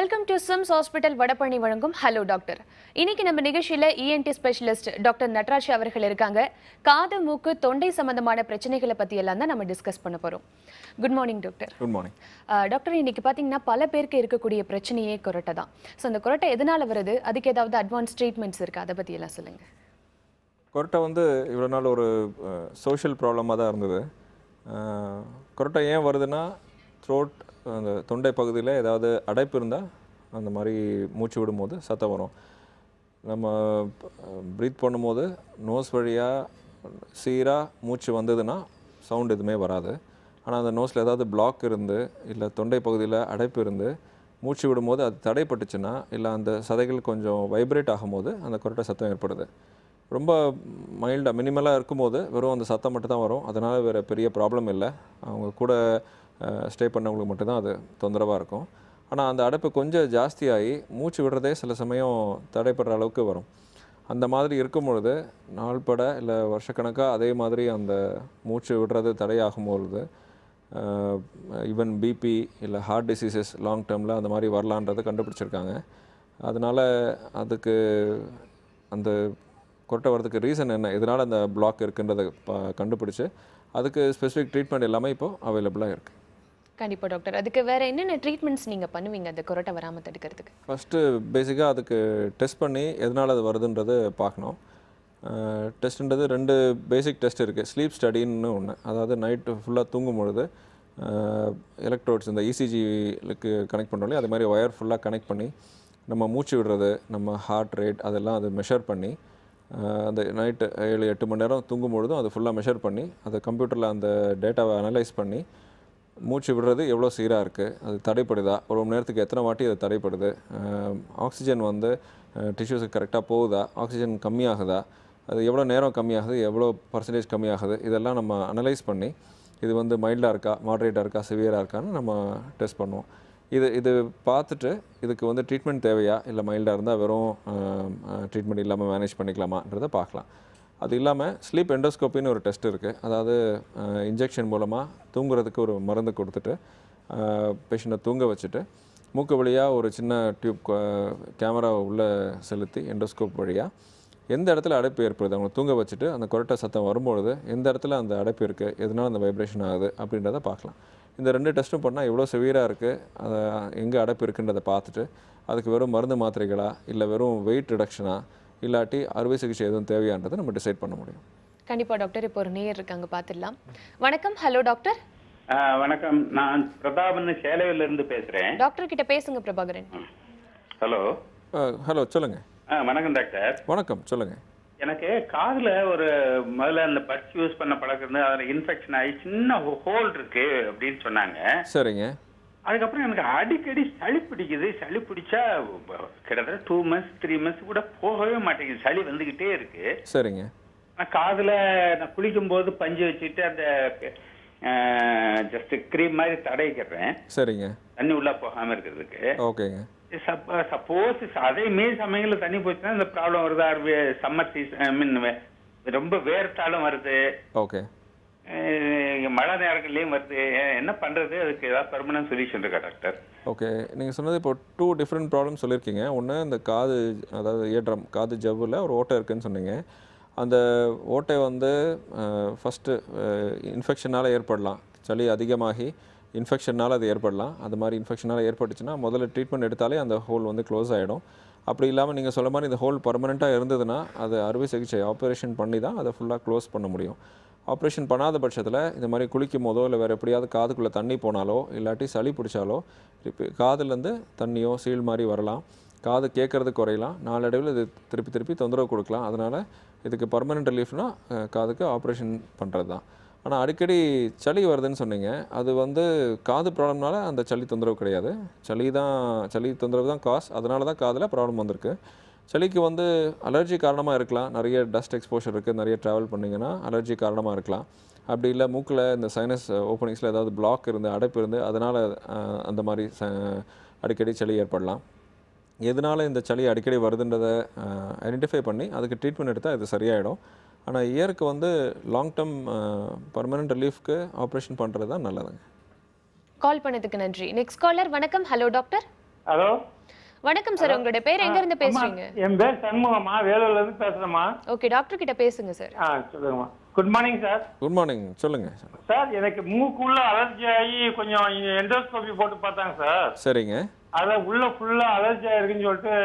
Welcome to Sims hospital Vadapalani வழங்கும் hello doctor. இன்னைக்கு நம்ம நிகழ்ச்சியில இஎன்டி ஸ்பெஷலிஸ்ட் டாக்டர் நட்ராஜ் அவர்கள் இருக்காங்க. காது மூக்கு தொண்டை சம்பந்தமான பிரச்சனைகளை பத்தி எல்லாம் தான் நம்ம டிஸ்கஸ் பண்ண போறோம். Good morning doctor. Good morning doctor, இன்னைக்கு பாத்தீங்கன்னா பல பேருக்கு இருக்கக்கூடிய பிரச்சனையே கொரட்டை தான். ஸோ அந்த கொரட்டை எதனால வருது, அதுக்கு ஏதாவது அட்வான்ஸ் ட்ரீட்மெண்ட்ஸ் இருக்கு, அதை பத்தி எல்லாம் சொல்லுங்க. கொரட்டை வந்து இவ்வளோ நாள் ஒரு சோஷியல் ப்ராப்ளமாக தான் இருந்தது. கொரட்டை ஏன் வருதுன்னா த்ரோட் அந்த தொண்டை பகுதியில் ஏதாவது அடைப்பு இருந்தால் அந்த மாதிரி மூச்சு விடும்போது சத்தம் வரும். நம்ம ப்ரீத் பண்ணும்போது நோஸ் வழியாக சீராக மூச்சு வந்ததுன்னா சவுண்ட் எதுவுமே வராது. ஆனால் அந்த நோஸில் ஏதாவது பிளாக் இருந்து இல்லை தொண்டை பகுதியில் அடைப்பு இருந்து மூச்சு விடும்போது அது தடைப்பட்டுச்சுன்னா இல்லை அந்த சதைகள் கொஞ்சம் வைப்ரேட் ஆகும்போது அந்த கொரட்டை சத்தம் ஏற்படுது. ரொம்ப மைல்டாக மினிமலாக இருக்கும்போது வெறும் அந்த சத்தம் மட்டும் தான் வரும். அதனால் வேறு பெரிய ப்ராப்ளம் இல்லை. அவங்க கூட ஸ்டே பண்ணவங்களுக்கு மட்டும்தான் அது தொந்தரவாக இருக்கும். ஆனால் அந்த அடைப்பு கொஞ்சம் ஜாஸ்தியாகி மூச்சு விடுறதே சில சமயம் தடைப்படுற அளவுக்கு வரும். அந்த மாதிரி இருக்கும் பொழுது நாள்பட இல்லை வருஷக்கணக்காக அதே மாதிரி அந்த மூச்சு விடுறது தடையாகும்பொழுது ஈவன் பிபி இல்லை ஹார்ட் டிசீசஸ் லாங் டேர்மில் அந்த மாதிரி வரலான்றது கண்டுபிடிச்சிருக்காங்க. அதனால் அதுக்கு அந்த கொரட்டை வரதுக்கு ரீசன் என்ன, இதனால் அந்த பிளாக் இருக்குன்றதை கண்டுபிடிச்சி அதுக்கு ஸ்பெசிஃபிக் ட்ரீட்மெண்ட் எல்லாமே இப்போது அவைலபிளாக இருக்குது. கண்டிப்பா டாக்டர். அதுக்கு வேற என்னென்ன ட்ரீட்மெண்ட்ஸ் நீங்க பண்ணுவீங்க அந்த கொரட்டை வராமல் தடுக்கிறதுக்கு? ஃபஸ்ட்டு பேசிக்காக அதுக்கு டெஸ்ட் பண்ணி எதனால் அது வருதுன்றது பார்க்கணும். டெஸ்ட்டுன்றது 2 பேசிக் டெஸ்ட் இருக்குது. ஸ்லீப் ஸ்டடின்னு ஒன்று, அதாவது நைட்டு ஃபுல்லாக தூங்கும் பொழுது எலக்ட்ரோட்ஸ் இந்த இசிஜிக்கு கனெக்ட் பண்ணுறோம் இல்லையா, அது மாதிரி ஒயர் ஃபுல்லாக கனெக்ட் பண்ணி நம்ம மூச்சு விடுறது, நம்ம ஹார்ட் ரேட் அதெல்லாம் அது மெஷர் பண்ணி அந்த நைட்டு 7-8 மணி நேரம் தூங்கும் பொழுதும் அது ஃபுல்லாக மெஷர் பண்ணி அதை கம்ப்யூட்டரில் அந்த டேட்டாவை அனலைஸ் பண்ணி மூச்சு விடுறது எவ்வளோ சீராக இருக்குது, அது தடைப்படுதா, ஒரு மணி நேரத்துக்கு எத்தனை வாட்டி அது தடைப்படுது, ஆக்சிஜன் வந்து டிஷ்யூஸுக்கு கரெக்டாக போகுதா, ஆக்சிஜன் கம்மியாகுதா, அது எவ்வளோ நேரம் கம்மியாகுது, எவ்வளோ பர்சன்டேஜ் கம்மியாகுது, இதெல்லாம் நம்ம அனலைஸ் பண்ணி இது வந்து மைல்டாக இருக்கா, மாட்ரேட்டாக இருக்கா, சிவியராக இருக்கான்னு நம்ம டெஸ்ட் பண்ணுவோம். இது பார்த்துட்டு இதுக்கு வந்து ட்ரீட்மெண்ட் தேவையா, இல்லை மைல்டாக இருந்தால் வெறும் ட்ரீட்மெண்ட் இல்லாமல் மேனேஜ் பண்ணிக்கலாமான்றதை பார்க்கலாம். அது இல்லாமல் ஸ்லீப் எண்டோஸ்கோப்பின்னு ஒரு டெஸ்ட் இருக்குது. அதாவது இன்ஜெக்ஷன் மூலமாக தூங்குறதுக்கு ஒரு மருந்து கொடுத்துட்டு பேஷண்ட்டை தூங்க வச்சுட்டு மூக்கு வழியாக ஒரு சின்ன டியூப் கேமரா உள்ளே செலுத்தி எண்டோஸ்கோப் வழியாக எந்த இடத்துல அடைப்பு ஏற்படுது அவங்க தூங்க வச்சுட்டு அந்த கொரட்டை சத்தம் வரும்பொழுது எந்த இடத்துல அந்த அடைப்பு இருக்குது, எதனால் அந்த வைப்ரேஷன் ஆகுது அப்படின்றத பார்க்கலாம். இந்த 2 டெஸ்ட்டும் பண்ணால் எவ்வளோ சிவியராக இருக்குது, அதை எங்கே அடைப்பு இருக்குன்றதை பார்த்துட்டு அதுக்கு வெறும் மருந்து மாத்திரைகளா இல்லை வெறும் வெயிட் ரிடக்ஷனா இல்லாட்டி அறுவை சிகிச்சை எதுவும் தேவையான்றதை நம்ம டிசைட் பண்ண முடியும். கண்டிப்பா டாக்டர். இப்போ ஒரு நேயர் இருக்காங்க, பார்த்துடலாம். வணக்கம். Hello doctor. வணக்கம், நான் பிரதாபன் சேலையில இருந்து பேசுறேன். டாக்டர் கிட்ட பேசுங்க பிரபாகரன். ஹலோ. ஹலோ, சொல்லுங்கள். வணக்கம் டாக்டர். வணக்கம், சொல்லுங்கள். எனக்கு காதுல ஒரு முதல்ல அந்த பட்ஸ் யூஸ் பண்ண பழக்கம், அதுல இன்ஃபெக்ஷன் ஆகி சின்ன ஹோல் இருக்கு அப்படின்னு சொன்னாங்க. சரிங்க. அதுக்கப்புறம் எனக்கு அடிக்கடி சளி பிடிக்குது. சளி பிடிச்சா கிட்டத்தட்ட 2 months 3 months கூட போகவே மாட்டேங்குது, சளி வந்துகிட்டே இருக்கு. சரிங்க. காதுல நான் குளிக்கும் போது பஞ்சு வச்சுட்டு அந்த ஜஸ்ட் கிரீம் மாதிரி தடவிக்கிறேன். சரிங்க. தண்ணி உள்ள போகாம இருக்கிறதுக்கு. ஓகேங்க. சப்போஸ் அதே மீன் சமயங்களில் தண்ணி போச்சுன்னா இந்த ப்ராப்ளம் வருதா? சம்மர் சீசன் ஐ மீன் ரொம்ப வேர்த்தாலும் வருது. ஓகே. மழை நேரங்கள்லையும் வருது. என்ன பண்றது? அதுக்கு ஏதாவது பெர்மனன்ட் சொல்யூஷன் இருக்கா டாக்டர்? ஓகே, நீங்கள் சொன்னது இப்போ 2 டிஃப்ரெண்ட் ப்ராப்ளம் சொல்லியிருக்கீங்க. ஒன்று இந்த காது, அதாவது இயர்ட்ரம் காது ஜவ்வில் ஒரு ஓட்டை இருக்குதுன்னு சொன்னீங்க. அந்த ஓட்டை வந்து ஃபஸ்ட்டு இன்ஃபெக்ஷனால் ஏற்படலாம். சளி அதிகமாகி இன்ஃபெக்ஷனால் அது ஏற்படலாம். அது மாதிரி இன்ஃபெக்ஷனால் ஏற்பட்டுச்சுன்னா முதல்ல ட்ரீட்மெண்ட் எடுத்தாலே அந்த ஹோல் வந்து க்ளோஸ் ஆகிடும். அப்படி இல்லாமல் நீங்கள் சொல்ல மாதிரி இந்த ஹோல் பர்மனெண்ட்டாக இருந்ததுன்னா அது அறுவை சிகிச்சை ஆப்ரேஷன் பண்ணி தான் அதை ஃபுல்லாக க்ளோஸ் பண்ண முடியும். ஆப்ரேஷன் பண்ணாத பட்சத்தில் இந்த மாதிரி குளிக்கும் போதோ இல்லை வேறு எப்படியாவது காதுக்குள்ளே தண்ணி போனாலோ இல்லாட்டி சளி பிடிச்சாலோ காதுலேருந்து தண்ணியோ சீல் மாதிரி வரலாம். காது கேட்குறது குறையலாம். நாளடைவில் இது திருப்பி தொந்தரவு கொடுக்கலாம். அதனால் இதுக்கு பர்மனெண்ட் ரிலீஃப்னால் காதுக்கு ஆப்ரேஷன் பண்ணுறது தான். ஆனால் அடிக்கடி சளி வருதுன்னு சொன்னீங்க. அது வந்து காது ப்ராப்ளம்னால அந்த சளி தொந்தரவு கிடையாது. சளி தொந்தரவு தான் காஸ். அதனால தான் காதில் ப்ராப்ளம் வந்திருக்கு. சளிக்கு வந்து அலர்ஜி காரணமாக இருக்கலாம். நிறைய டஸ்ட் எக்ஸ்போஷர் இருக்குது, நிறைய ட்ராவல் பண்ணிங்கன்னா அலர்ஜி காரணமாக இருக்கலாம். அப்படி இல்லை மூக்கில் இந்த சைனஸ் ஓப்பனிங்ஸில் ஏதாவது பிளாக் இருந்து அடைப்பு இருந்து அதனால் அந்த மாதிரி அடிக்கடி சளி ஏற்படலாம். எதனால் இந்த சளி அடிக்கடி வருதுன்றதை ஐடென்டிஃபை பண்ணி அதுக்கு ட்ரீட்மெண்ட் எடுத்தால் இது சரியாயிடும். ஆனால் இயருக்கு வந்து லாங் டேர்ம் பர்மனெண்ட் ரிலீஃப்க்கு ஆப்ரேஷன் பண்ணுறது தான் நல்லதுங்க. கால் பண்ணதுக்கு நன்றி. Next caller. வணக்கம். Hello doctor. ஹலோ வணக்கம் சார், உங்களுடைய பேர் எங்க இருந்து பேசுறீங்க? என் பேர் சண்முகம்மா, வேலூர்ல இருந்து பேசுறேம்மா. ஓகே, டாக்டர் கிட்ட பேசுங்க சார். சொல்லுங்கம்மா. Good morning sir. Good morning, சொல்லுங்க சார். எனக்கு மூக்குள்ள அலர்ஜி ஆகி கொஞ்சம் எண்டோஸ்கோபி போட்டு பார்த்தாங்க சார். சரிங்க. அத உள்ள ஃபுல்லா அலர்ஜி ஆயிருக்குன்னு சொல்லிட்டு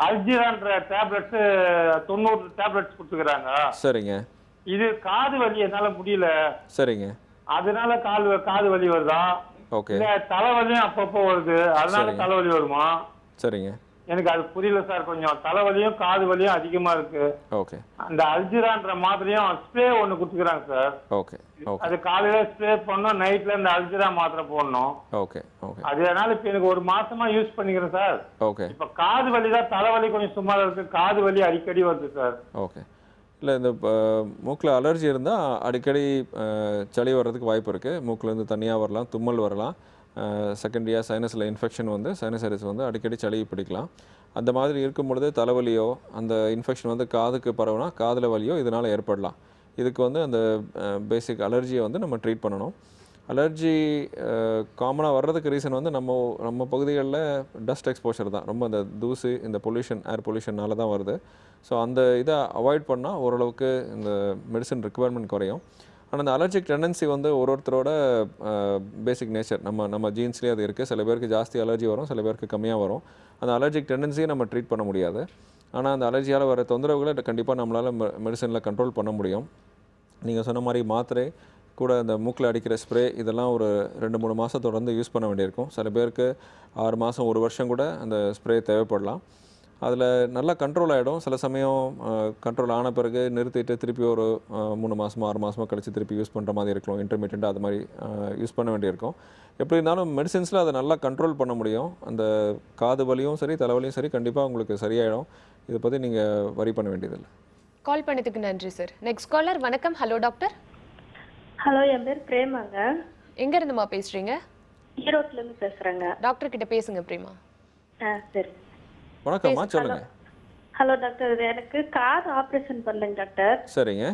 அல்ஜிரான்ற டேப்லெட்ஸ் 90 டேப்லெட்ஸ் கொடுத்துக்கிறாங்க. சரிங்க. இது காது வலி என்னால முடியல. சரிங்க. அதனால காது வலி வருதா? ஓகே. தலைவலியும் அப்பப்போ வருது, அதனால தலைவலி வருமா? சரிங்க. எனக்கு அது புரியல சார். கொஞ்சம் தலைவலியும் காது வலியும் அதிகமா இருக்கு. ஓகே. அந்த அல்ஜிரான்ற மாதிரியும் ஸ்ப்ரே ஒன்னு கொடுத்துக்கிறாங்க சார். ஓகே. அது காலையில ஸ்ப்ரே பண்ணணும், நைட்ல இந்த அல்ஜிரா மாத்திரை போடணும். ஓகே. ஓகே. அதனால இப்ப எனக்கு ஒரு மாசமா யூஸ் பண்ணிக்கிறேன் சார். ஓகே. இப்ப காது வலி தான், தலைவலி கொஞ்சம் சுமாரா இருக்கு, காது வலி அடிக்கடி வருது சார். ஓகே. இல்லை, இந்த மூக்கில் அலர்ஜி இருந்தால் அடிக்கடி சளி வர்றதுக்கு வாய்ப்பு இருக்குது. மூக்கிலேருந்து தனியாக வரலாம், தும்மல் வரலாம், செகண்டரியாக சைனஸில் இன்ஃபெக்ஷன் வந்து சைனசைட்டிஸ் வந்து அடிக்கடி சளி பிடிக்கலாம். அந்த மாதிரி இருக்கும் பொழுது தலைவலியோ அந்த இன்ஃபெக்ஷன் வந்து காதுக்கு பரவுனா காதில் வலியோ இதனால் ஏற்படலாம். இதுக்கு வந்து அந்த பேசிக் அலர்ஜியை வந்து நம்ம ட்ரீட் பண்ணணும். அலர்ஜி காமனாக வர்றதுக்கு ரீசன் வந்து நம்ம பகுதிகளில் டஸ்ட் எக்ஸ்போஷர் தான். ரொம்ப அந்த தூசி, இந்த பொல்யூஷன், ஏர் பொல்யூஷன்னால தான் வருது. ஸோ அந்த இதை அவாய்ட் பண்ணால் ஓரளவுக்கு இந்த மெடிசன் ரிக்குவயர்மெண்ட் குறையும். ஆனால் அந்த அலர்ஜிக் டெண்டன்சி வந்து ஒருத்தரோட பேசிக் நேச்சர், நம்ம ஜீன்ஸ்லேயே அது இருக்குது. சில பேருக்கு ஜாஸ்தி அலர்ஜி வரும், சில பேருக்கு கம்மியாக வரும். அந்த அலர்ஜிக் டெண்டன்சியை நம்ம ட்ரீட் பண்ண முடியாது. ஆனால் அந்த அலர்ஜியால் வர தொந்தரவுகளை கண்டிப்பாக நம்மளால் மெடிசனில் கண்ட்ரோல் பண்ண முடியும். நீங்கள் சொன்ன மாதிரி மாத்திரை கூட இந்த மூக்கில் அடிக்கிற ஸ்ப்ரே இதெல்லாம் ஒரு 2-3 மாதம் தொடர்ந்து யூஸ் பண்ண வேண்டியிருக்கும். சில பேருக்கு 6 மாதம் 1 வருஷம் கூட அந்த ஸ்ப்ரே தேவைப்படலாம். அதில் நல்லா கண்ட்ரோல் ஆகிடும். சில சமயம் கண்ட்ரோல் ஆன பிறகு நிறுத்திட்டு திருப்பி ஒரு 3 மாதமோ 6 மாதமோ கழித்து திருப்பி யூஸ் பண்ணுற மாதிரி இருக்கும். இன்டர்மீடியண்ட்டாக அது மாதிரி யூஸ் பண்ண வேண்டியிருக்கும். எப்படி இருந்தாலும் மெடிசின்ஸில் அதை நல்லா கண்ட்ரோல் பண்ண முடியும். அந்த காது வலியும் சரி, தலைவலியும் சரி கண்டிப்பாக உங்களுக்கு சரியாயிடும். இதை பற்றி நீங்கள் வரி பண்ண வேண்டியதில்லை. கால் பண்ணதுக்கு நன்றி சார். Next caller. வணக்கம். Hello doctor. ஹலோ, என் பேர் பிரேமாங்க. எங்க இருந்துமா பேசுறீங்க? ஈரோட்ல இருந்து பேசுறேங்க. டாக்டர் கிட்ட பேசுங்க பிரேமா. சரி. வணக்கம்மா, சொல்லுங்க. ஹலோ டாக்டர், எனக்கு காது ஆபரேஷன் பண்ணேங்க டாக்டர். சரிங்க.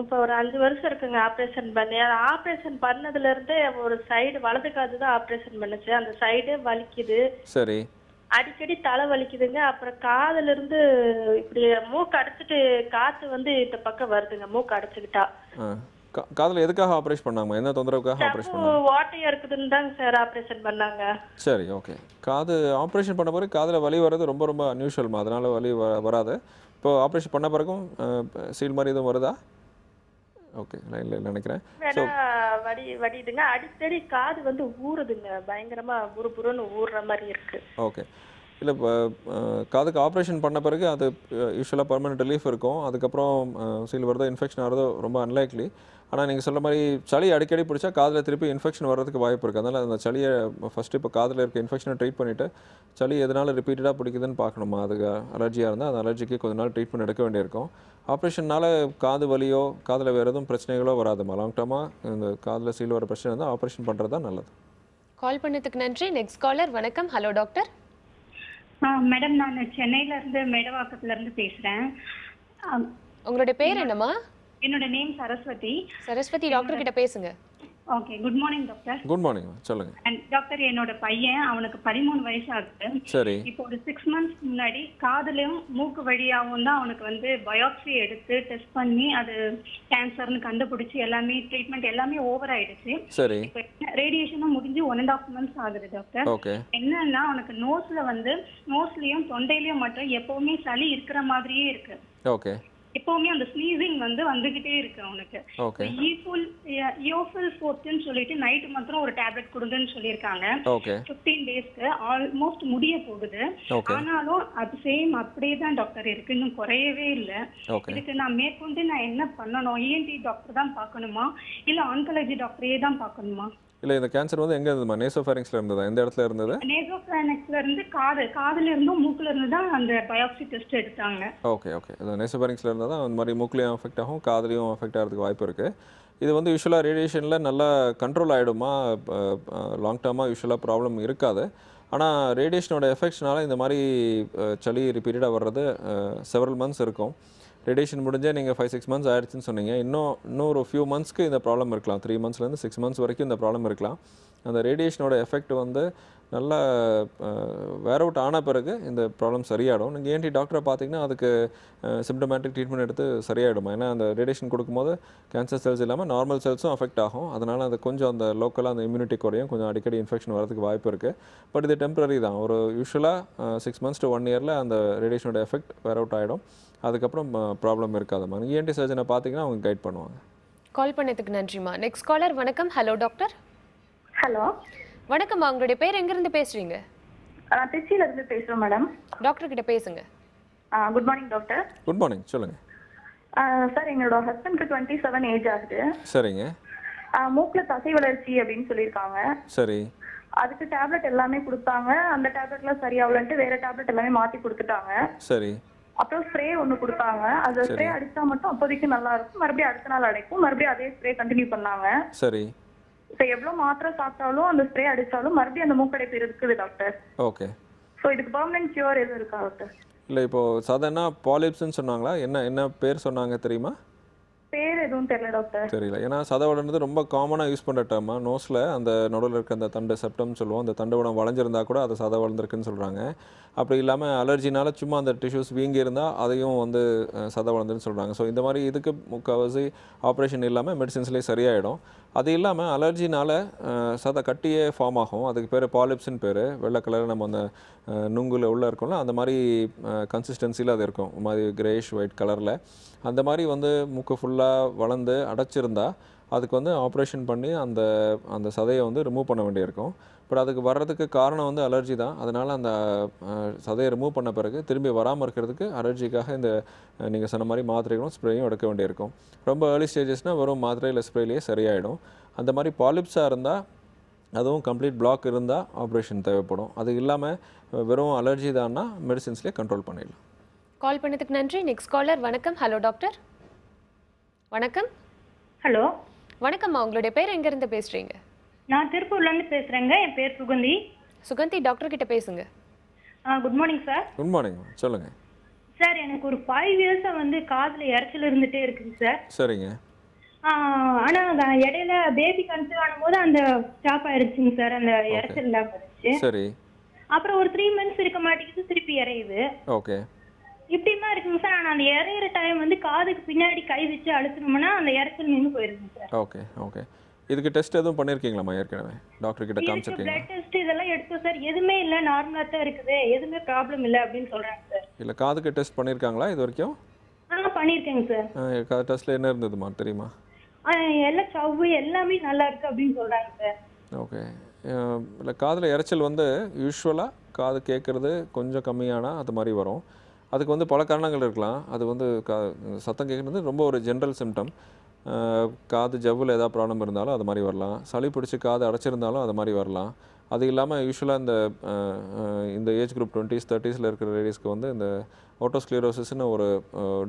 இப்போ ஒரு 5 வருஷம் இருக்குங்க ஆபரேஷன் பண்ணி. ஆபரேஷன் பண்ணதுல இருந்தே ஒரு சைடு வலது காது தான் ஆபரேஷன் பண்ணுச்சு. அந்த சைடு வலிக்குது. சரி. அடிக்கடி தலை வலிக்குதுங்க. அப்புறம் காதுல இருந்து இப்படி மூக்கு அடைச்சிட்டு காத்து வந்து இந்த பக்கம் வருதுங்க, மூக்கு அடைச்சுக்கிட்டா. காதில் எதுக்காக ஆப்ரேஷன் பண்ணாங்க? என்ன தொந்தரவுக்காக ஆப்ரேஷன் பண்ணாங்க? ஓட்டையா இருக்குதுன்னு தாங்க சார் ஆபரேஷன் பண்ணாங்க. சரி, ஓகே. காது ஆப்ரேஷன் பண்ண பிறகு காதில் வலி வர்றது ரொம்ப ரொம்ப அன்யூஷுவல்மா, அதனால வலி வராது. இப்போ ஆப்ரேஷன் பண்ண பிறகும் சீல் மாதிரி எதுவும் வருதா? ஓகே, லைன்ல நினைக்கிறேன். ஸோ வடிதுங்க, அடிக்கடி காது வந்து ஊறுதுங்க, பயங்கரமா புருன்னு ஊறுற மாதிரி இருக்கு. ஓகே. இல்லை, இப்போ காதுக்கு ஆப்ரேஷன் பண்ண பிறகு அது யூஸ்வலாக பர்மனெண்ட் ரிலீஃப் இருக்கும். அதுக்கப்புறம் சீல் வருதோ இன்ஃபெக்ஷன் ஆகிறதோ ரொம்ப அன்லைக்லி. ஆனால் நீங்கள் சொல்ல மாதிரி சளி அடிக்கடி பிடிச்சா காதில் திருப்பி இன்ஃபெக்ஷன் வர்றதுக்கு வாய்ப்பு இருக்குது. அதனால் அந்த சளியை ஃபஸ்ட்டு இப்போ காதில் இருக்க இன்ஃபெக்ஷனை ட்ரீட் பண்ணிவிட்டு சளி எதனால் ரிப்பீட்டடாக பிடிக்குதுன்னு பார்க்கணுமா. அதுக்கு அலர்ஜியாக இருந்தால் அந்த அலர்ஜிக்கு கொஞ்ச நாள் ட்ரீட்மெண்ட் எடுக்க வேண்டியிருக்கும். ஆப்ரேஷனால் காது வலியோ காதில் வேறு எதுவும் பிரச்சனைகளோ வராதுமா. லாங் டர்மாக இந்த காதில் சீல் வர பிரச்சனை இருந்தால் ஆப்ரேஷன் பண்ணுறது தான் நல்லது. கால் பண்ணதுக்கு நன்றி. Next caller. வணக்கம். Hello doctor. மேடம், நான் சென்னையில இருந்து மேடவாக்கத்துல இருந்து பேசுறேன். உங்களுடைய பேர் என்னம்மா? என்னோட நேம் சரஸ்வதி. சரஸ்வதி, டாக்டர் கிட்ட பேசுங்க. Okay, good morning doctor. Good morning, சொல்லுங்க. டாக்டர், என்னோட பையன், அவனுக்கு 13 வயசு ஆகுது. சரி. இப்போ ஒரு 6 months முன்னாடி காதுலயும் மூக்கு வழியாகவும் தான் அவனுக்கு வந்து பயோப்சி எடுத்து டெஸ்ட் பண்ணி அது கேன்சர்னு கண்டுபிடிச்சு எல்லாமே ட்ரீட்மெண்ட் எல்லாமே ஓவர் ஆயிடுச்சு. சரி. இப்போ ரேடியேஷனும் முடிஞ்சு 1.5 months ஆகுது டாக்டர். ஓகே. என்னன்னா அவனுக்கு நோஸ்லயும் தொண்டையிலயும் மட்டும் எப்பவுமே சளி இருக்கிற மாதிரியே இருக்கு. ஓகே. எப்பவுமே அந்த ஸ்னீசிங் வந்துகிட்டே இருக்கு அவனுக்கு. ஈயோஃபில் 4ன்னு சொல்லிட்டு நைட்டு மாத்திரம் ஒரு டேப்லெட் கொடுங்கன்னு சொல்லியிருக்காங்க. 15 daysக்கு ஆல்மோஸ்ட் முடிய போகுது. ஆனாலும் அது சேம் அப்படியே தான் டாக்டர் இருக்கு, இன்னும் குறையவே இல்லை. இதுக்கு நான் மேற்கொண்டு நான் என்ன பண்ணணும்? இஎன்டி டாக்டர் தான் பார்க்கணுமா இல்ல ஆன்காலஜி டாக்டரே தான் பார்க்கணுமா? இல்லை, இந்த கேன்சர் வந்து எங்கே இருந்ததுமா? நேசோஃபேரிங்ஸில் இருந்ததா? எந்த இடத்துல இருந்தது? நேசோஃபேரிங்ஸ்ல இருந்து காதுல இருந்தும் மூக்குல இருந்து தான் அந்த பயோப்சி டெஸ்ட் எடுத்தாங்க. ஓகே. அது நேசோஃபேரிங்ஸில் இருந்தால் தான் அந்த மாதிரி மூக்குலையும் அஃபெக்ட் ஆகும், காதுலையும் அஃபெக்ட் ஆகிறதுக்கு வாய்ப்பு இருக்குது. இது வந்து யூஸ்வலாக ரேடியேஷனில் நல்லா கண்ட்ரோல் ஆகிடுமா? லாங் டர்மாக யூஸ்வலாக ப்ராப்ளம் இருக்காது. ஆனால் ரேடியேஷனோட எஃபெக்ட்ஸ்னால இந்த மாதிரி சளி ரிப்பீட்டடாக வர்றது செவரல் மந்த்ஸ் இருக்கும். ரேடியேஷன் முடிஞ்சே நீங்கள் 5-6 மந்த்ஸ் ஆயிடுச்சுன்னு சொன்னீங்க. இன்னொரு ஃபியூ மந்த்ஸ்க்கு இந்த ப்ராப்ளம் இருக்கலாம். 3 மந்த்ஸ்லேருந்து 6 மந்த்ஸ் வரைக்கும் இந்த ப்ராப்ளம் இருக்கலாம். அந்த ரேடியேஷனோட எஃபெக்ட் வந்து நல்லா வேர் அவுட் ஆன பிறகு இந்த ப்ராப்ளம் சரியாயிடும். நீங்கள் ஏன்டி டாக்டரை பார்த்தீங்கன்னா அதுக்கு சிம்டமேட்டிக் ட்ரீட்மெண்ட் எடுத்து சரியாயிடும். ஏன்னா அந்த ரேடியேஷன் கொடுக்கும்போது கேன்சர் செல்ஸ் இல்லாமல் நார்மல் செல்ஸும் அஃபெக்ட் ஆகும். அதனால் அது கொஞ்சம் அந்த லோக்கலாக அந்த இம்யூனிட்டி குறையும், கொஞ்சம் அடிக்கடி இன்ஃபெக்ஷன் வரதுக்கு வாய்ப்பு இருக்குது. பட் இது டெம்பரரி தான். ஒரு யூஸ்வலாக 6 months to 1 year அந்த ரேடியேஷனோட எஃபெக்ட் வேர் அவுட் ஆகிடும். அதுக்கப்புறம் ப்ராப்ளம் இருக்காதம்மா. நீங்கள் இஎன்டி சர்ஜனை பார்த்தீங்கன்னா அவங்க கைட் பண்ணுவாங்க. கால் பண்ணதுக்கு நன்றிம்மா. Next caller. வணக்கம். Hello doctor. ஹலோ வணக்கம்மா. உங்களுடைய பேர் எங்கேருந்து பேசுறீங்க? நான் திருச்சியில இருந்து பேசுறேன் மேடம். டாக்டர் கிட்ட பேசுங்க. Good morning doctor. Good morning, சொல்லுங்கள். சார் என்னோட ஹஸ்பண்டுக்கு 27 ஏஜ் ஆகுது. சரிங்க. மூக்குல தசை வளர்ச்சி அப்படின்னு சொல்லியிருக்காங்க. சரி. அதுக்கு டேப்லெட் எல்லாமே கொடுத்தாங்க. அந்த டேப்லெட்லாம் சரியாகலன்ட்டு வேற டேப்லெட் எல்லாமே மாற்றி கொடுத்துட்டாங்க. சரி. அப்புறம் ஸ்ப்ரே ஒன்று கொடுத்தாங்க. அந்த ஸ்ப்ரே அடிச்சா மட்டும் அப்போதைக்கு நல்லா இருக்கும், மறுபடியும் அடுத்த நாள் அடைக்கும், மறுபடியும் அதே ஸ்ப்ரே கண்டினியூ பண்ணாங்க. சரி. இப்போ எவ்வளோ மாத்திரை சாப்பிட்டாலும் அந்த ஸ்ப்ரே அடிச்சாலும் மறுபடியும் அந்த மூக்கடைப்பு இருக்குது டாக்டர். ஓகே. ஸோ இதுக்கு பெர்மனன்ட் கியூர் எதுவும் இருக்கா டாக்டர்? இல்லை, இப்போது சாதாரண பாலிப்ஸ்ன்னு சொன்னாங்களா? என்ன பேர் சொன்னாங்க தெரியுமா? பேர் எதுவும் தெரியல டாக்டர். தெரியல. ஏன்னா சதவடன்றது ரொம்ப காமனாக யூஸ் பண்ணுற டேர்மா. நோஸில் அந்த நடுவில் இருக்க அந்த தண்டு செப்டம்னு சொல்லுவோம். அந்த தண்டுவடம் வளைஞ்சிருந்தா கூட அது சத வளர்ந்துருக்குன்னு சொல்கிறாங்க. அப்படி இல்லாமல் அலர்ஜினால சும்மா அந்த டிஷ்யூஸ் வீங்கி இருந்தால் அதையும் வந்து சத வளர்ந்துன்னு சொல்கிறாங்க. ஸோ இந்த மாதிரி இதுக்கு முக்கால்வாசி ஆப்ரேஷன் இல்லாமல் மெடிசின்ஸ்லேயே சரியாயிடும். அது இல்லாமல் அலர்ஜினால் சத கட்டியே ஃபார்ம் ஆகும். அதுக்கு பேர் பாலிப்ஸ்ன்னு பேர். வெள்ளை கலர் நம்ம அந்த நுங்குல உள்ளே இருக்கோம்ல, அந்த மாதிரி கன்சிஸ்டன்சியில் அது இருக்கும். ஒரு மாதிரி கிரேஷ் ஒயிட் கலரில். அந்த மாதிரி வந்து மூக்கு ஃபுல்லாக வளர்ந்து அடைச்சிருந்தா அதுக்கு வந்து ஆப்ரேஷன் பண்ணி அந்த சதையை வந்து ரிமூவ் பண்ண வேண்டியிருக்கும். பட் அதுக்கு வர்றதுக்கு காரணம் வந்து அலர்ஜி தான். அதனால் அந்த சதையை ரிமூவ் பண்ண பிறகு திரும்பி வராமல் இருக்கிறதுக்கு அலர்ஜிக்காக இந்த நீங்கள் சொன்ன மாதிரி மாத்திரைகளும் ஸ்ப்ரேயும் எடுக்க வேண்டியிருக்கும். ரொம்ப ஏர்லி ஸ்டேஜஸ்னால் வெறும் மாத்திரை இல்லை ஸ்ப்ரேலேயே சரியாயிடும். அந்த மாதிரி பாலிப்ஸாக இருந்தால் அதுவும் கம்ப்ளீட் பிளாக் இருந்தால் ஆப்ரேஷன் தேவைப்படும். அது இல்லாமல் வெறும் அலர்ஜி தான்னா மெடிசின்ஸ்லேயே கண்ட்ரோல் பண்ணிடலாம். கால் பண்ணதுக்கு நன்றி. Next caller. வணக்கம். Hello doctor. வணக்கம். ஹலோ வணக்கம்மா. உங்களுடைய பேர் எங்கேருந்து பேசுகிறீங்க? நான் திருப்பூர்லேருந்து பேசுகிறேங்க. என் பேர் சுகந்தி. சுகந்தி, டாக்டர் கிட்ட பேசுங்க. Good morning sir. Good morning, சொல்லுங்கள். சார் எனக்கு ஒரு 5 years வந்து காதில் இறைச்சல் இருந்துகிட்டே இருக்குங்க சார். சரிங்க. ஆனால் இடையில பேபி கன்சீவ் ஆனும்போது அந்த ஸ்டாப் ஆயிடுச்சுங்க சார், அந்த இறைச்சல் இல்லாமல் இருந்துச்சு. சரி. அப்புறம் ஒரு 3 months இருக்க மாட்டேங்குது, திருப்பி இறையுது. ஓகே. இப்படிமா இருக்குங்க சார். ஆனால் அந்த இறையிற டைம் வந்து காதுக்கு பின்னாடி கை வச்சு அழுத்தணும்னா அந்த இறைச்சல் நின்று போயிருங்க சார். Okay okay. இதுக்கு டெஸ்ட் எதுவும் பண்ணியிருக்கீங்களாம்மா ஏற்கனவே? டாக்டர் கிட்ட காமிச்சிருக்கீங்க? பிளட் டெஸ்ட் இதெல்லாம் எடுத்தோம் சார், எதுவுமே இல்லை, நார்மலாக தான் இருக்குது, எதுவுமே ப்ராப்ளம் இல்லை அப்படின்னு சொல்கிறாங்க சார். இல்லை, காதுக்கு டெஸ்ட் பண்ணியிருக்காங்களா இது வரைக்கும்? பண்ணியிருக்கேங்க சார். டெஸ்ட்டில் என்ன இருந்ததுமா தெரியுமா? எல்லாம் சவ்வு எல்லாமே நல்லா இருக்குது அப்படின்னு சொல்கிறாங்க சார். ஓகே. இல்லை, காதில் இறைச்சல் வந்து யூஸ்வலாக காது கேட்குறது கொஞ்சம் கம்மியானால் அது மாதிரி வரும். அதுக்கு வந்து பல காரணங்கள் இருக்கலாம். அது வந்து சத்தம் கேட்குறது ரொம்ப ஒரு ஜென்ரல் சிம்டம். காது ஜவ்வில் ஏதாவது ப்ராப்ளம் இருந்தாலும் அது மாதிரி வரலாம். சளி பிடிச்சி காது அடைச்சிருந்தாலும் அது மாதிரி வரலாம். அது இல்லாமல் யூஸ்வலாக இந்த ஏஜ் குரூப் 20s 30s இருக்கிற லேடிஸ்க்கு வந்து இந்த ஓட்டோஸ்க்ளீரோசிஸ்னு ஒரு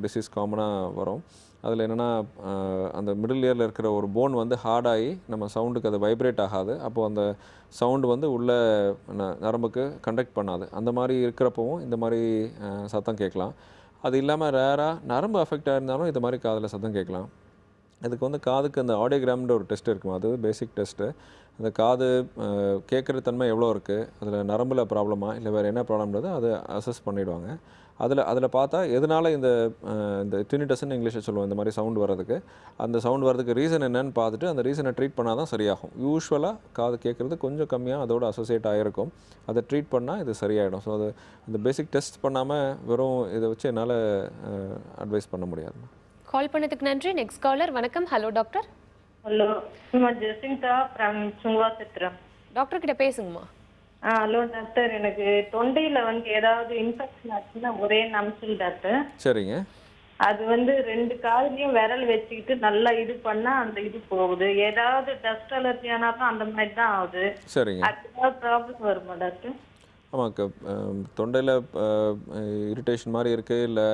டிசீஸ் காமனாக வரும். அதில் என்னென்னா அந்த மிடில் இயரில் இருக்கிற ஒரு போன் வந்து ஹார்டாகி நம்ம சவுண்டுக்கு அது வைப்ரேட் ஆகாது. அப்போது அந்த சவுண்டு வந்து உள்ள நரம்புக்கு கண்டக்ட் பண்ணாது. அந்த மாதிரி இருக்கிறப்பவும் இந்த மாதிரி சத்தம் கேட்கலாம். அது இல்லாமல் ரேராக நரம்பு அஃபெக்ட் ஆகிருந்தாலும் இந்த மாதிரி காதில் சத்தம் கேட்கலாம். அதுக்கு வந்து காதுக்கு அந்த ஆடியோகிராம்ன்ற ஒரு டெஸ்ட் இருக்கும். அது பேசிக் டெஸ்ட்டு. அந்த காது கேட்குற தன்மை எவ்வளோ இருக்குது, அதில் நரம்பில் ப்ராப்ளமாக இல்லை வேறு என்ன ப்ராப்ளம்ன்றது அதை அசஸ் பண்ணிவிடுவாங்க. அதில் பார்த்தா எதனால் இந்த டினிட்டஸ்ன்னு இங்கிலீஷில் சொல்லுவோம், இந்த மாதிரி சவுண்ட் வர்றதுக்கு, அந்த சவுண்ட் வர்றதுக்கு ரீசன் என்னன்னு பார்த்துட்டு அந்த ரீசனை ட்ரீட் பண்ணால் தான் சரியாகும். யூஸ்வலாக காது கேட்குறது கொஞ்சம் கம்மியாக அதோட அசோசியேட் ஆகிருக்கும். அதை ட்ரீட் பண்ணால் இது சரியாயிடும். ஸோ அது அந்த பேசிக் டெஸ்ட் பண்ணாமல் வெறும் இதை வச்சு என்னால் அட்வைஸ் பண்ண முடியாது. கால் பண்ணதுக்கு நன்றி. Next caller. வணக்கம். Hello doctor. Hello, Jacintha from Sunguvarchatram. Doctor கிட்ட பேசுங்கம்மா. ஹலோ டாக்டர், எனக்கு தொண்டையில வந்து ஏதாவது இன்ஃபெக்ஷன் ஆச்சுன்னா ஒரே நம்சல் டாக்டர். சரிங்க. அது வந்து 2 காதுலயும் விரல் வச்சுக்கிட்டு நல்லா இது பண்ணா அந்த இது போகுது. ஏதாவது டஸ்ட் அலர்ஜி ஆனாலும் அந்த மாதிரி தான் ஆகுது. சரிங்க. அதுக்காக ப்ராப்ளம் வருமா டாக்டர்? ஆமாம், தொண்டையில் இரிட்டேஷன் மாதிரி இருக்குது, இல்லை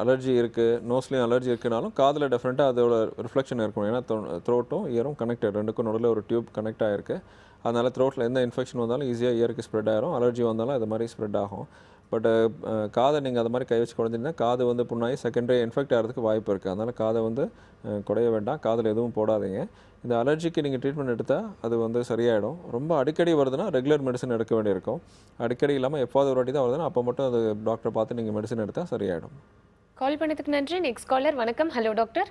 அலர்ஜி இருக்குது, நோஸ்லேயும் அலர்ஜி இருக்குனாலும் காதில் டெஃபினட்டாக அதோட ரிஃப்ளெக்ஷன் இருக்கும். ஏன்னா த்ரோட்டும் இயரும் கனெக்டட், ரெண்டுக்கும் நடுவில் ஒரு டியூப் கனெக்ட் ஆகிருக்கு. அதனால் த்ரோட்டில் எந்த இன்ஃபெக்ஷன் வந்தாலும் ஈஸியாக இயருக்கு ஸ்ப்ரெட் ஆகிரும். அலர்ஜி வந்தாலும் அது மாதிரி ஸ்ப்ரெட் ஆகும். பட் காதை நீங்கள் அது மாதிரி கை வச்சு குறைஞ்சிங்கன்னா காது வந்து புண்ணாகி செகண்டரி இன்ஃபெக்ட் ஆகிறதுக்கு வாய்ப்பு இருக்குது. அதனால் காதை வந்து குறைய வேண்டாம், காதில் எதுவும் போடாதீங்க. இந்த அலர்ஜிக்கு நீங்கள் ட்ரீட்மெண்ட் எடுத்தால் அது வந்து சரியாயிடும். ரொம்ப அடிக்கடி வருதுன்னா ரெகுலர் மெடிசன் எடுக்க வேண்டியிருக்கும். அடிக்கடி இல்லாமல் எப்போது ஒரு வாட்டி தான் வருதுன்னா அப்போ மட்டும் அது டாக்டரை பார்த்து நீங்கள் மெடிசன் எடுத்தால் சரியாயிடும். கால் பண்ணதுக்கு நன்றி. Next caller. வணக்கம். Hello doctor.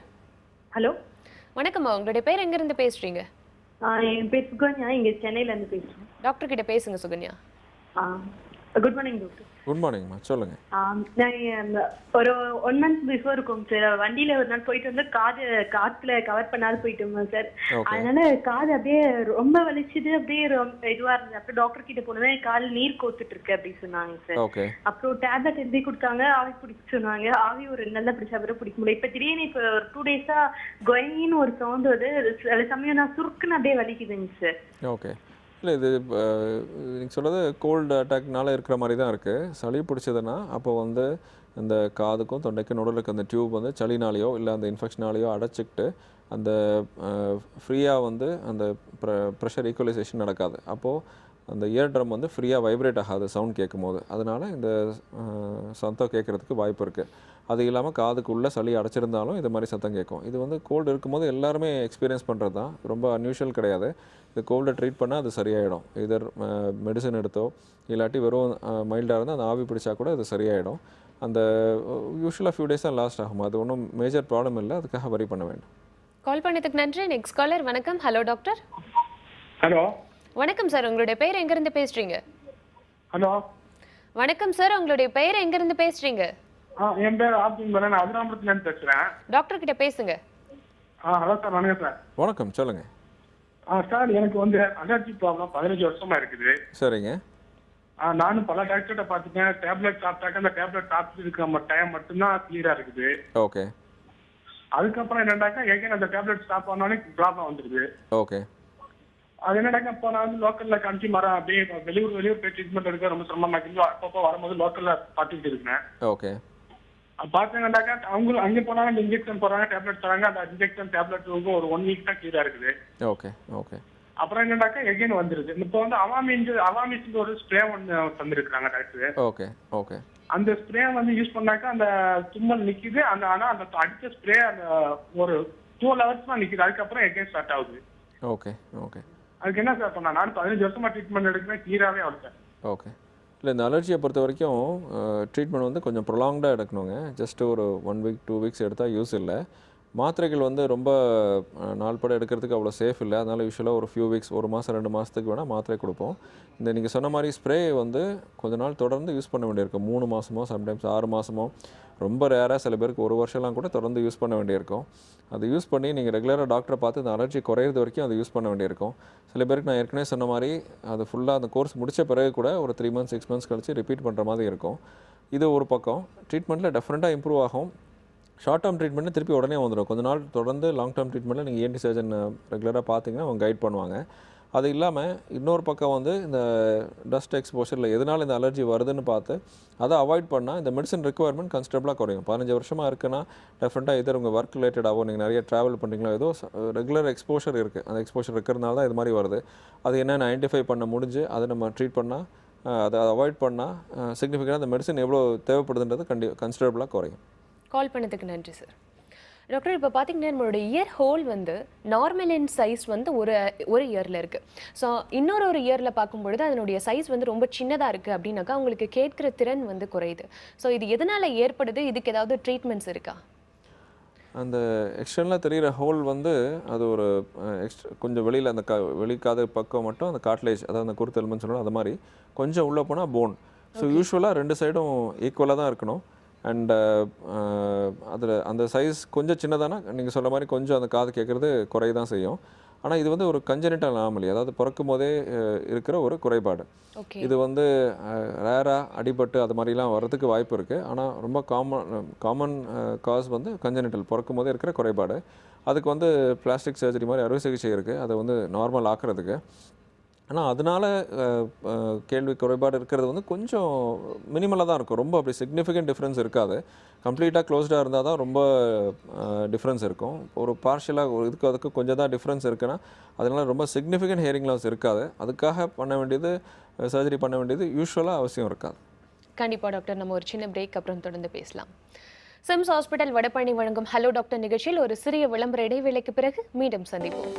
ஹலோ வணக்கம்மா, உங்களுடைய பேர் எங்கேருந்து பேசுகிறீங்க? என் பேர் சுகன்யா, இங்கே சென்னையிலேருந்து பேசுகிறேன். டாக்டர் கிட்ட பேசுங்க Sukanya. Good morning doctor. Good மார்னிங்மா, சொல்லுங்கள். நான் ஒரு 1 month பிஃபோர் இருக்கும் சார், வண்டியில ஒரு நாள் போயிட்டு வந்து காத்துல கவர் பண்ணாது போயிட்டோங்க சார். அதனால காது அப்படியே ரொம்ப வலிச்சுது, அப்படியே இதுவா இருந்தது. அப்புறம் டாக்டர் கிட்ட போனது கால் நீர் கோத்துட்டு இருக்கு அப்படின்னு சொன்னாங்க சார். அப்புறம் டேப்லெட் எழுதி கொடுத்தாங்க, ஆவி பிடிக்க சொன்னாங்க. ஆவி ஒரு 2 நாள் பிடிச்சா பிறகு பிடிக்க முடியல. இப்ப திடீர்னு இப்ப ஒரு 2 days-ஆ கொயின்னு ஒரு சவுண்ட் வருது. சில சமயம் நான் சுருக்குன்னு அப்படியே வலிக்குதுங்க சார். ஓகே. இல்லை, இது நீங்கள் சொல்கிறது கோல்டு அட்டாக்னால இருக்கிற மாதிரி தான் இருக்குது. சளி பிடிச்சதுன்னா அப்போ வந்து இந்த காதுக்கும் தொண்டைக்கும் நடுவில் இருக்க அந்த டியூப் வந்து சளினாலேயோ இல்லை அந்த இன்ஃபெக்ஷனாலேயோ அடைச்சிக்கிட்டு அந்த ஃப்ரீயாக வந்து அந்த ப்ரெஷர் ஈக்குவலைசேஷன் நடக்காது. அப்போது அந்த இயர் ட்ரம் வந்து ஃப்ரீயாக வைப்ரேட் ஆகாது சவுண்ட் கேட்கும் போது. அதனால் இந்த சத்தம் கேட்குறதுக்கு வாய்ப்பு இருக்குது. அது இல்லாமல் காதுக்குள்ளே சளி அடைச்சிருந்தாலும் இது மாதிரி சத்தம் கேட்கும். இது வந்து கோல்டு இருக்கும்போது எல்லாருமே எக்ஸ்பீரியன்ஸ் பண்ணுறது தான், ரொம்ப அன்யூஷுவல் கிடையாது. இது கோல்டை ட்ரீட் பண்ணால் அது சரியாயிடும். இதர் மெடிசன் எடுத்தோ இல்லாட்டி வெறும் மைல்டாக இருந்தால் அந்த ஆவி பிடிச்சா கூட அது சரியாயிடும். அந்த யூஸ்வலாக ஃபியூ டேஸ் தான் லாஸ்ட் ஆகும். அது ஒன்றும் மேஜர் ப்ராப்ளம் இல்லை, அதுக்காக வரி பண்ண வேண்டாம். கால் பண்ணதுக்கு நன்றி. Next caller. வணக்கம். Hello doctor. ஹலோ வணக்கம் சார், உங்களுடைய பெயர் எங்கேருந்து பேசுகிறீங்க? ஹலோ வணக்கம் சார், உங்களுடைய பெயர் எங்கேருந்து பேசுகிறீங்க? என் பேர் ஆப்தின் மேடம், நான் அதிராமபுரத்துலேருந்து பேசுகிறேன். டாக்டர் கிட்ட பேசுங்க. ஹலோ சார், வணக்கம் சார். வணக்கம், சொல்லுங்கள். சார், எனக்கு வந்து அலர்ஜி ப்ராப்ளம் 15 வருஷமா இருக்குது. சரிங்க. நானும் பல டாக்டர்கிட்ட பார்த்துட்டேன். டேப்லெட் சாப்பிட்டாக்க அந்த டேப்லெட் சாப்பிட்டு இருக்க டைம் மட்டும்தான் கிளியரா இருக்குது. ஓகே. அதுக்கப்புறம் என்னடாக்கா எகைன் அந்த டேப்லெட் ஸ்டாப் பண்ணோன்னே ப்ராப்ளம் வந்துருது. ஓகே. அது என்னடாக்கா இப்போ நான் வந்து லோக்கல்ல காமிச்சு மரம் அப்படியே வெளியூர் போய் ட்ரீட்மெண்ட் எடுக்க ரொம்ப சிரமமா இருக்குது. அப்பப்போ வரும்போது லோக்கல்ல பார்த்துட்டு இருக்கேன். ஓகே. பார்த்தீங்கன்னாக்கா அவங்களும் அங்கே போனாங்க, அந்த இன்ஜெக்ஷன் போடுறாங்க, டேப்லெட் தராங்க. அந்த இன்ஜெக்ஷன் டேப்லெட் ஒரு 1 week தான் கிளியரா இருக்குது. ஓகே. ஓகே. அப்புறம் என்னடாக்கா எகைன் வந்துருது. இப்போ வந்து அவாமிஸ் ஒரு ஸ்ப்ரே ஒன்று தந்துருக்காங்க டாக்டர். ஓகே. ஓகே. அந்த ஸ்ப்ரே வந்து யூஸ் பண்ணாக்கா அந்த தும்மல் நிக்குது. ஆனா அந்த அடிச்ச ஸ்ப்ரே அந்த ஒரு 12 hours தான் நிக்குது. அதுக்கப்புறம் எகைன் ஸ்டார்ட் ஆகுது. ஓகே. ஓகே. அதுக்கு என்ன சார் பண்ணா? நான் 15 வருஷமா ட்ரீட்மெண்ட் எடுக்கிறேன், கிளியராகவே ஆகுது. ஓகே. இல்லை, இந்த அலர்ஜியை பொறுத்த வரைக்கும் ட்ரீட்மெண்ட் வந்து கொஞ்சம் ப்ரொலாங்டாக எடுக்கணுங்க. ஜஸ்ட் ஒரு 1 week 2 weeks எடுத்தால் யூஸ் இல்லை. மாத்திரைகள் வந்து ரொம்ப நாள் படம் எடுக்கிறதுக்கு அவ்வளோ சேஃப் இல்லை. அதனால் யூஸ்வலாக ஒரு ஃபியூ வீக்ஸ், 1 மாதம் 2 மாதத்துக்கு வேணால் மாத்திரை கொடுப்போம். இந்த நீங்கள் சொன்ன மாதிரி ஸ்ப்ரே வந்து கொஞ்ச நாள் தொடர்ந்து யூஸ் பண்ண வேண்டியிருக்கும். 3 மாதமோ சம்டைம்ஸ் 6 மாதமோ, ரொம்ப ரேராக சில பேருக்கு 1 வருஷம்லாம் கூட தொடர்ந்து யூஸ் பண்ண வேண்டியிருக்கும். அது யூஸ் பண்ணி நீங்கள் ரெகுலராக டாக்டரை பார்த்து இந்த அலர்ஜி குறையிறது வரைக்கும் அதை யூஸ் பண்ண வேண்டியிருக்கும். சில பேருக்கு நான் ஏற்கனவே சொன்ன மாதிரி அது ஃபுல்லாக அந்த கோர்ஸ் முடித்த பிறகு கூட ஒரு 3 months 6 months கழிச்சு ரிப்பீட் பண்ணுற மாதிரி இருக்கும். இது ஒரு பக்கம். ட்ரீட்மெண்ட்டில் டெஃபினட்டாக இம்ப்ரூவ் ஆகும். ஷார்ட் டேர்ம் ட்ரீட்மெண்ட்டு திருப்பி உடனே வந்துடும். கொஞ்ச நாள் தொடர்ந்து லாங் டேர்ம் ட்ரீட்மெண்ட்டில் நீங்கள் ENT சர்ஜன் ரெகுலராக பார்த்தீங்கன்னா அவங்க கைட் பண்ணுவாங்க. அது இல்லாமல் இன்னொரு பக்கம் வந்து இந்த டஸ்ட் எக்ஸ்போஷரில் எதனால் இந்த அலர்ஜி வருதுன்னு பார்த்து அதை அவாய்ட் பண்ணால் இந்த மெடிசன் ரெக்குவயர்மெண்ட் கன்ஸ்டபிளாக குறையும். 15 வருஷமாக இருக்குன்னா டெஃபினட்டாக எதர் உங்கள் ஒர்க் ரிலேட்டடாகவோ நீங்கள் நிறைய ட்ராவல் பண்ணுறீங்களோ ஏதோ ரெகுலர் எக்ஸ்போஷர் இருக்குது. அந்த எக்ஸ்போஷர் இருக்கிறதுனால தான் இது மாதிரி வருது. அது என்னென்னு ஐடென்டிஃபை பண்ண முடிஞ்சு அதை நம்ம ட்ரீட் பண்ணால், அதை அவாய்ட் பண்ணால் சிக்னிஃபிகண்டாக அந்த மெடிசன் எவ்வளோ தேவைப்படுதுன்றது கன்சிடரபிளாக குறையும். கால் பண்ணதுக்கு நன்றி சார். டாக்டர், இப்போ பார்த்தீங்கன்னா நம்மளோட இயர் ஹோல் வந்து நார்மல் இன் சைஸ் வந்து ஒரு இயரில் இருக்குது. ஸோ இன்னொரு இயரில் பார்க்கும்பொழுது அதனுடைய சைஸ் வந்து ரொம்ப சின்னதாக இருக்குது அப்படின்னாக்கா அவங்களுக்கு கேட்குற திறன் வந்து குறையுது. ஸோ இது எதனால் ஏற்படுது? இதுக்கு ஏதாவது ட்ரீட்மெண்ட்ஸ் இருக்கா? அந்த எக்ஸ்டர்னலாக தெரிகிற ஹோல் வந்து அது ஒரு கொஞ்சம் வெளியில் அந்த வெளிக்காத பக்கம் மட்டும் அந்த காட்லேஜ், அதாவது அந்த குருத்தெலும்புன்னு சொல்லணும், அது மாதிரி கொஞ்சம் உள்ளே போனால் போன். ஸோ யூஸ்வலாக 2 சைடும் ஈக்குவலாக தான் இருக்கணும். அண்ட் அதில் அந்த சைஸ் கொஞ்சம் சின்னதானா நீங்கள் சொல்ல மாதிரி கொஞ்சம் அந்த காது கேட்குறது குறைய தான் செய்யும். ஆனால் இது வந்து ஒரு கன்ஜெனிட்டல் அனாமலி, அதாவது பிறக்கும் போதே இருக்கிற ஒரு குறைபாடு. இது வந்து ரேராக அடிபட்டு அது மாதிரிலாம் வர்றதுக்கு வாய்ப்பு இருக்குது. ஆனால் ரொம்ப காமன் காஸ் வந்து கன்ஜெனிட்டல், பிறக்கும் போதே இருக்கிற குறைபாடு. அதுக்கு வந்து பிளாஸ்டிக் சர்ஜரி மாதிரி அறுவை சிகிச்சை இருக்குது அதை வந்து நார்மல் ஆக்குறதுக்கு. ஆனால் அதனால் கேள்வி குறைபாடு இருக்கிறது வந்து கொஞ்சம் மினிமலாக தான் இருக்கும். ரொம்ப அப்படி சிக்னிஃபிகண்ட் டிஃப்ரென்ஸ் இருக்காது. கம்ப்ளீட்டாக க்ளோஸ்டாக இருந்தால் தான் ரொம்ப டிஃப்ரென்ஸ் இருக்கும். ஒரு பார்ஷியலாக ஒரு இதுக்கு அதுக்கு கொஞ்சம் தான் டிஃப்ரென்ஸ் இருக்குன்னா அதனால் ரொம்ப சிக்னிஃபிகண்ட் ஹியரிங் லாஸ் இருக்காது. அதுக்காக பண்ண வேண்டியது சர்ஜரி பண்ண வேண்டியது யூஸ்வலாக அவசியம் இருக்காது. கண்டிப்பா டாக்டர், நம்ம ஒரு சின்ன பிரேக் அப்புறம் தொடர்ந்து பேசலாம். சிம்ஸ் ஹாஸ்பிட்டல் வடபழனி வழங்கும் ஹலோ டாக்டர் நிகழ்ச்சியில் ஒரு சிறிய விளம்பர இடைவேளைக்கு பிறகு மீண்டும் சந்திப்போம்.